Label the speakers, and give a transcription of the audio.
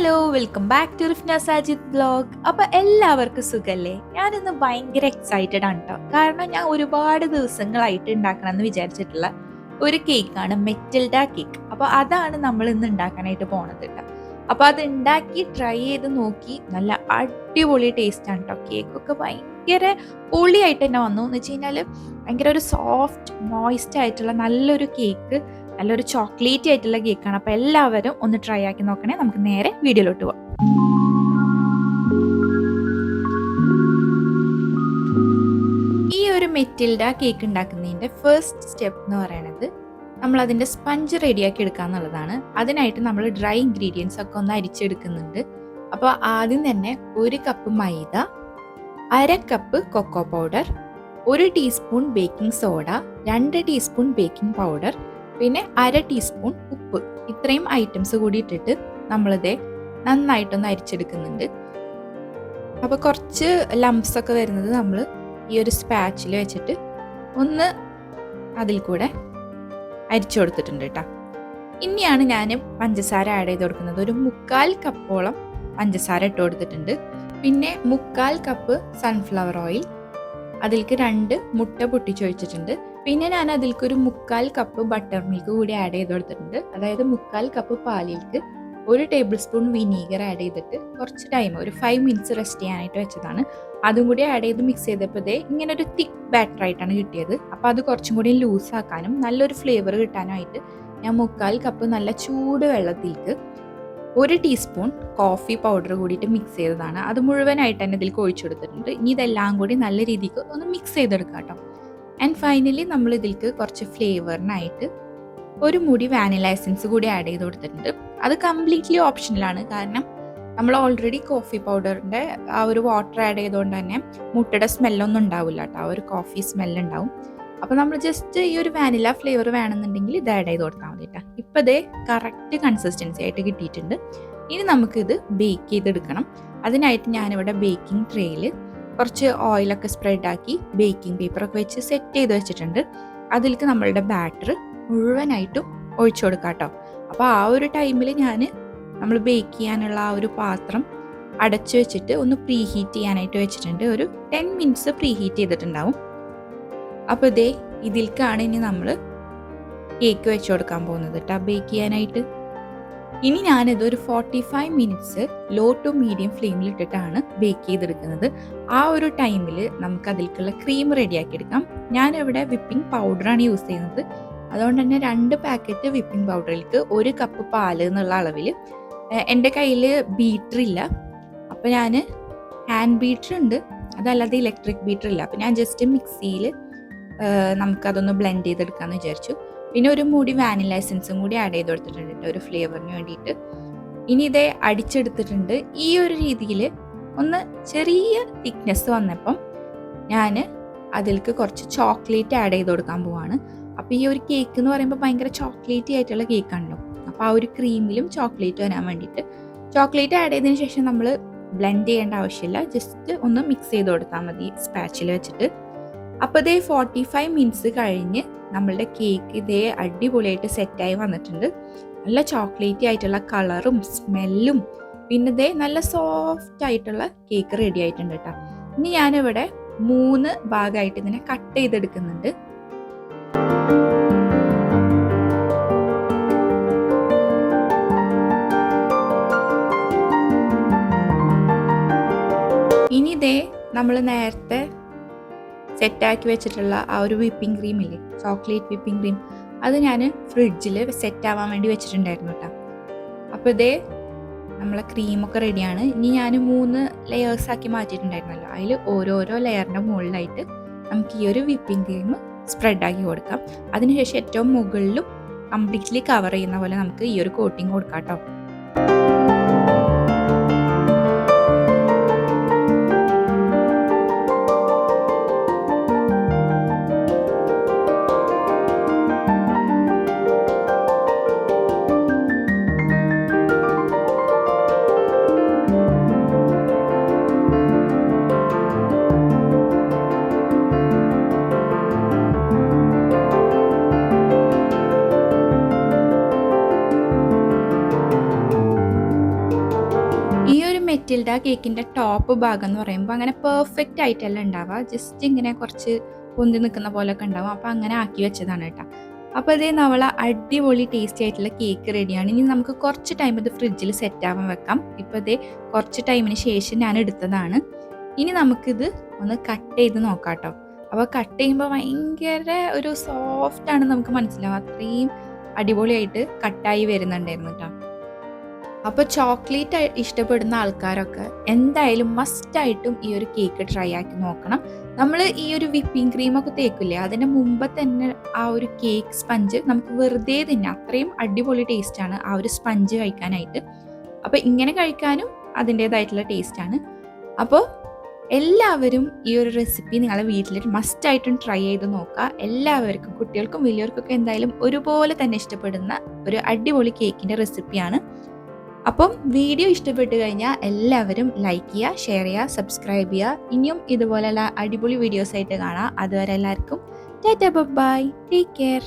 Speaker 1: Hello welcome back to Rifna Sajid vlog. അപ്പോൾ എല്ലാവർക്കും സുഖല്ലേ? ഞാനിന്ന് ഭയങ്കര എക്സൈറ്റഡ് ആണ് കേട്ടോ. കാരണം ഞാൻ ഒരുപാട് ദിവസങ്ങളായിട്ട് ഉണ്ടാക്കണം എന്ന് വിചാരിച്ചിട്ടുള്ള ഒരു കേക്കാണ് മെറ്റിൽഡ കേക്ക്. അപ്പോൾ അതാണ് നമ്മൾ ഇന്ന് ഉണ്ടാക്കാനായിട്ട് പോണത് കേട്ടോ. അപ്പോൾ അത് ഉണ്ടാക്കി ട്രൈ ചെയ്ത് നോക്കി, നല്ല അടിപൊളി ടേസ്റ്റ് ആണ് കേട്ടോ. കേക്കൊക്കെ ഭയങ്കര പൊളിയായിട്ട് തന്നെ വന്നു എന്ന് വെച്ച് കഴിഞ്ഞാൽ ഭയങ്കര ഒരു സോഫ്റ്റ് മോയിസ്റ്റ് ആയിട്ടുള്ള നല്ലൊരു കേക്ക്, നല്ലൊരു ചോക്ലേറ്റ് ആയിട്ടുള്ള കേക്കാണ്. അപ്പോൾ എല്ലാവരും ഒന്ന് ട്രൈ ആക്കി നോക്കണേ. നമുക്ക് നേരെ വീഡിയോയിലോട്ട് പോവാം. ഈ ഒരു മെറ്റിൽഡ കേക്ക് ഉണ്ടാക്കുന്നതിൻ്റെ ഫസ്റ്റ് സ്റ്റെപ്പ് എന്ന് പറയുന്നത് നമ്മളതിൻ്റെ സ്പഞ്ച് റെഡിയാക്കി എടുക്കുക എന്നുള്ളതാണ്. അതിനായിട്ട് നമ്മൾ ഡ്രൈ ഇൻഗ്രീഡിയൻസ് ഒക്കെ ഒന്ന് അരിച്ചെടുക്കുന്നുണ്ട്. അപ്പോൾ ആദ്യം തന്നെ 1 cup maida, 1/2 cup cocoa powder, 1 teaspoon baking soda, 2 teaspoon baking powder, പിന്നെ 1/2 ടീസ്പൂൺ ഉപ്പ്. ഇത്രയും ഐറ്റംസ് കൂടി ഇട്ടിട്ട് നമ്മളിത് നന്നായിട്ടൊന്ന് അരിച്ചെടുക്കുന്നുണ്ട്. അപ്പോൾ കുറച്ച് ലംപ്സ് ഒക്കെ വരുന്നത് നമ്മൾ ഈ ഒരു സ്പാച്ചിൽ വെച്ചിട്ട് ഒന്ന് അതിൽ കൂടെ അരിച്ചു കൊടുത്തിട്ടുണ്ട് കേട്ടോ. ഇനിയാണ് ഞാൻ പഞ്ചസാര ആഡ് ചെയ്ത് കൊടുക്കുന്നത്. ഒരു 1/4 കപ്പോളം പഞ്ചസാര ഇട്ട് കൊടുത്തിട്ടുണ്ട്. പിന്നെ 1/4 കപ്പ് സൺഫ്ലവർ ഓയിൽ, അതിലേക്ക് 2 മുട്ട പൊട്ടിച്ചൊഴിച്ചിട്ടുണ്ട്. പിന്നെ ഞാൻ അതിലേക്ക് ഒരു 1/4 കപ്പ് ബട്ടർ മിൽക്ക് കൂടി ആഡ് ചെയ്ത് കൊടുത്തിട്ടുണ്ട്. അതായത് 1/4 കപ്പ് പാലിലേക്ക് 1 ടേബിൾ സ്പൂൺ വിനീഗർ ആഡ് ചെയ്തിട്ട് കുറച്ച് ടൈം, ഒരു 5 മിനിറ്റ്സ് റെസ്റ്റ് ചെയ്യാനായിട്ട് വെച്ചതാണ്. അതും കൂടി ആഡ് ചെയ്ത് മിക്സ് ചെയ്തപ്പോൾ ഇങ്ങനെ ഒരു തിക്ക് ബാറ്റർ ആയിട്ടാണ് കിട്ടിയത്. അപ്പോൾ അത് കുറച്ചും കൂടി ലൂസ് ആക്കാനും നല്ലൊരു ഫ്ലേവർ കിട്ടാനുമായിട്ട് ഞാൻ 1/4 കപ്പ് നല്ല ചൂട് വെള്ളത്തിലേക്ക് 1 ടീസ്പൂൺ കോഫി പൗഡർ കൂടിയിട്ട് മിക്സ് ചെയ്തതാണ്. അത് മുഴുവനായിട്ട് തന്നെ ഇതിലേക്ക് ഒഴിച്ചു കൊടുത്തിട്ടുണ്ട്. ഇനി ഇതെല്ലാം കൂടി നല്ല രീതിക്ക് ഒന്ന് മിക്സ് ചെയ്തെടുക്കാം കേട്ടോ. ആൻഡ് ഫൈനലി നമ്മൾ ഇതിലേക്ക് കുറച്ച് ഫ്ലേവറിനായിട്ട് 1 മുടി വാനില എസൻസ് കൂടി ആഡ് ചെയ്ത് കൊടുത്തിട്ടുണ്ട്. അത് കംപ്ലീറ്റ്ലി ഓപ്ഷണലാണ്. കാരണം നമ്മൾ ഓൾറെഡി കോഫി പൗഡറിൻ്റെ ആ ഒരു വാട്ടർ ആഡ് ചെയ്തുകൊണ്ട് തന്നെ മുട്ടയുടെ സ്മെല്ലൊന്നും ഉണ്ടാവില്ല കേട്ടോ. ആ ഒരു കോഫി സ്മെല്ലുണ്ടാവും. അപ്പോൾ നമ്മൾ ജസ്റ്റ് ഈ ഒരു വാനില ഫ്ലേവർ വേണമെന്നുണ്ടെങ്കിൽ ഇത് ആഡ് ചെയ്ത് കൊടുത്താൽ മതി കേട്ടോ. ഇപ്പോൾ ഇതേ കറക്റ്റ് കൺസിസ്റ്റൻസി ആയിട്ട് കിട്ടിയിട്ടുണ്ട്. ഇനി നമുക്കിത് ബേക്ക് ചെയ്തെടുക്കണം. അതിനായിട്ട് ഞാനിവിടെ ബേക്കിംഗ് ട്രേയിൽ കുറച്ച് ഓയിലൊക്കെ സ്പ്രെഡാക്കി ബേക്കിംഗ് പേപ്പറൊക്കെ വെച്ച് സെറ്റ് ചെയ്ത് വെച്ചിട്ടുണ്ട്. അതിലേക്ക് നമ്മളുടെ ബാറ്റർ മുഴുവനായിട്ടും ഒഴിച്ചു കൊടുക്കാം കേട്ടോ. അപ്പോൾ ആ ഒരു ടൈമിൽ നമ്മൾ ബേക്ക് ചെയ്യാനുള്ള ആ ഒരു പാത്രം അടച്ചു വെച്ചിട്ട് ഒന്ന് പ്രീ ഹീറ്റ് ചെയ്യാനായിട്ട് വെച്ചിട്ടുണ്ട്. ഒരു 10 മിനിറ്റ്സ് പ്രീ ഹീറ്റ് ചെയ്തിട്ടുണ്ടാവും. അപ്പോൾ ഇതിലേക്കാണ് ഇനി നമ്മൾ കേക്ക് വെച്ച് കൊടുക്കാൻ പോകുന്നത് കേട്ടോ, ബേക്ക് ചെയ്യാനായിട്ട്. ഇനി ഞാനിത് ഒരു 45 മിനിറ്റ്സ് ലോ ടു മീഡിയം ഫ്ലെയിമിൽ ഇട്ടിട്ടാണ് ബേക്ക് ചെയ്തെടുക്കുന്നത്. ആ ഒരു ടൈമിൽ നമുക്ക് അതിലേക്കുള്ള ക്രീം റെഡിയാക്കി എടുക്കാം. ഞാനിവിടെ വിപ്പിംഗ് പൗഡറാണ് യൂസ് ചെയ്യുന്നത്. അതുകൊണ്ട് തന്നെ 2 പാക്കറ്റ് വിപ്പിംഗ് പൗഡറിലേക്ക് 1 കപ്പ് പാല് എന്നുള്ള അളവിൽ. എൻ്റെ കയ്യിൽ ബീറ്റർ ഇല്ല, അപ്പോൾ ഞാൻ ഹാൻഡ് ബീറ്റർ ഉണ്ട്, അതല്ലാതെ ഇലക്ട്രിക് ബീറ്റർ ഇല്ല. അപ്പോൾ ഞാൻ ജസ്റ്റ് മിക്സിയിൽ നമുക്കതൊന്ന് ബ്ലെൻഡ് ചെയ്തെടുക്കാമെന്ന് വിചാരിച്ചു. പിന്നെ 1 മൂടി വാനില എസൻസും കൂടി ആഡ് ചെയ്ത് കൊടുത്തിട്ടുണ്ട് ഒരു ഫ്ലേവറിന് വേണ്ടിയിട്ട്. ഇനി ഇതേ അടിച്ചെടുത്തിട്ടുണ്ട്. ഈ ഒരു രീതിയിൽ ഒന്ന് ചെറിയ തിക്നെസ് വന്നപ്പം ഞാൻ അതിലേക്ക് കുറച്ച് ചോക്ലേറ്റ് ആഡ് ചെയ്ത് കൊടുക്കാൻ പോവാണ്. അപ്പോൾ ഈ ഒരു കേക്ക് എന്ന് പറയുമ്പോൾ ഭയങ്കര ചോക്ലേറ്റി ആയിട്ടുള്ള കേക്കാണല്ലോ. അപ്പോൾ ആ ഒരു ക്രീമിലും ചോക്ലേറ്റ് വരാൻ വേണ്ടിയിട്ട് ചോക്ലേറ്റ് ആഡ് ചെയ്തതിന് ശേഷം നമ്മൾ ബ്ലെൻഡ് ചെയ്യേണ്ട ആവശ്യമില്ല, ജസ്റ്റ് ഒന്ന് മിക്സ് ചെയ്ത് കൊടുത്താൽ മതി സ്പാച്ചിൽ വെച്ചിട്ട്. അപ്പോൾ 45 മിനിറ്റ്സ് കഴിഞ്ഞ് നമ്മളുടെ കേക്ക് അടിപൊളിയായിട്ട് സെറ്റായി വന്നിട്ടുണ്ട്. നല്ല ചോക്ലേറ്റി ആയിട്ടുള്ള കളറും സ്മെല്ലും പിന്നെ നല്ല സോഫ്റ്റ് ആയിട്ടുള്ള കേക്ക് റെഡി ആയിട്ടുണ്ട് കേട്ടോ. ഇനി ഞാനിവിടെ 3 ഭാഗമായിട്ട് ഇതിനെ കട്ട് ചെയ്തെടുക്കുന്നുണ്ട്. ഇനി നമ്മൾ നേരത്തെ സെറ്റാക്കി വെച്ചിട്ടുള്ള ആ ഒരു വിപ്പിംഗ് ക്രീം ഇല്ലേ, ചോക്ലേറ്റ് വിപ്പിംഗ് ക്രീം, അത് ഞാൻ ഫ്രിഡ്ജിൽ സെറ്റ് ആവാൻ വേണ്ടി വെച്ചിട്ടുണ്ടായിരുന്നു കേട്ടോ. അപ്പോൾ നമ്മളെ ക്രീമൊക്കെ റെഡിയാണ്. ഇനി ഞാൻ 3 ലെയേഴ്സ് ആക്കി മാറ്റിയിട്ടുണ്ടായിരുന്നല്ലോ, അതിൽ ഓരോരോ ലെയറിൻ്റെ മുകളിലായിട്ട് നമുക്ക് ഈ ഒരു വിപ്പിംഗ് ക്രീം സ്പ്രെഡാക്കി കൊടുക്കാം. അതിനുശേഷം ഏറ്റവും മുകളിലും കംപ്ലീറ്റ്ലി കവർ ചെയ്യുന്ന പോലെ നമുക്ക് ഈ ഒരു കോട്ടിങ് കൊടുക്കാം കേട്ടോ. മെറ്റിൽഡ കേക്കിൻ്റെ ടോപ്പ് ഭാഗം എന്ന് പറയുമ്പോൾ അങ്ങനെ പെർഫെക്റ്റ് ആയിട്ടല്ല ഉണ്ടാവുക, ജസ്റ്റ് ഇങ്ങനെ കുറച്ച് പൊന്തി നിൽക്കുന്ന പോലെയൊക്കെ ഉണ്ടാവും. അപ്പോൾ അങ്ങനെ ആക്കി വെച്ചതാണ് കേട്ടോ. അപ്പോൾ ഇതേ നമ്മള അടിപൊളി ടേസ്റ്റി ആയിട്ടുള്ള കേക്ക് റെഡിയാണ്. ഇനി നമുക്ക് കുറച്ച് ടൈം ഇത് ഫ്രിഡ്ജിൽ സെറ്റ് ആവാൻ വെക്കാം. ഇപ്പോൾ ഇതേ കുറച്ച് ടൈമിന് ശേഷം ഞാൻ എടുത്തതാണ്. ഇനി നമുക്കിത് ഒന്ന് കട്ട് ചെയ്ത് നോക്കാം കേട്ടോ. അപ്പോൾ കട്ട് ചെയ്യുമ്പോൾ ഭയങ്കര ഒരു സോഫ്റ്റാണ് നമുക്ക് മനസ്സിലാവും, അത്രയും അടിപൊളിയായിട്ട് കട്ടായി വരുന്നുണ്ടായിരുന്നു കേട്ടോ. അപ്പോൾ ചോക്ലേറ്റ് ഇഷ്ടപ്പെടുന്ന ആൾക്കാരൊക്കെ എന്തായാലും മസ്റ്റായിട്ടും ഈ ഒരു കേക്ക് ട്രൈ ആക്കി നോക്കണം. നമ്മൾ ഈ ഒരു വിപ്പിംഗ് ക്രീമൊക്കെ തേക്കില്ലേ, അതിന് മുമ്പ് തന്നെ ആ ഒരു കേക്ക് സ്പഞ്ച് നമുക്ക് വെറുതെ തിന്നാം, അത്രയും അടിപൊളി ടേസ്റ്റാണ് ആ ഒരു സ്പഞ്ച് കഴിക്കാനായിട്ട്. അപ്പോൾ ഇങ്ങനെ കഴിക്കാനും അതിൻ്റേതായിട്ടുള്ള ടേസ്റ്റാണ്. അപ്പോൾ എല്ലാവരും ഈ ഒരു റെസിപ്പി നിങ്ങളെ വീട്ടിൽ മസ്റ്റായിട്ടും ട്രൈ ചെയ്ത് നോക്കുക. എല്ലാവർക്കും, കുട്ടികൾക്കും വലിയവർക്കൊക്കെ എന്തായാലും ഒരുപോലെ തന്നെ ഇഷ്ടപ്പെടുന്ന ഒരു അടിപൊളി കേക്കിൻ്റെ റെസിപ്പിയാണ്. അപ്പം വീഡിയോ ഇഷ്ടപ്പെട്ട് കഴിഞ്ഞാൽ എല്ലാവരും ലൈക്ക് ചെയ്യുക, ഷെയർ ചെയ്യുക, സബ്സ്ക്രൈബ് ചെയ്യുക. ഇനിയും ഇതുപോലെയുള്ള അടിപൊളി വീഡിയോസ് ആയിട്ട് കാണാം. അതുവരെ എല്ലാവർക്കും ടാറ്റാ ബൈ, ടേക്ക് കെയർ.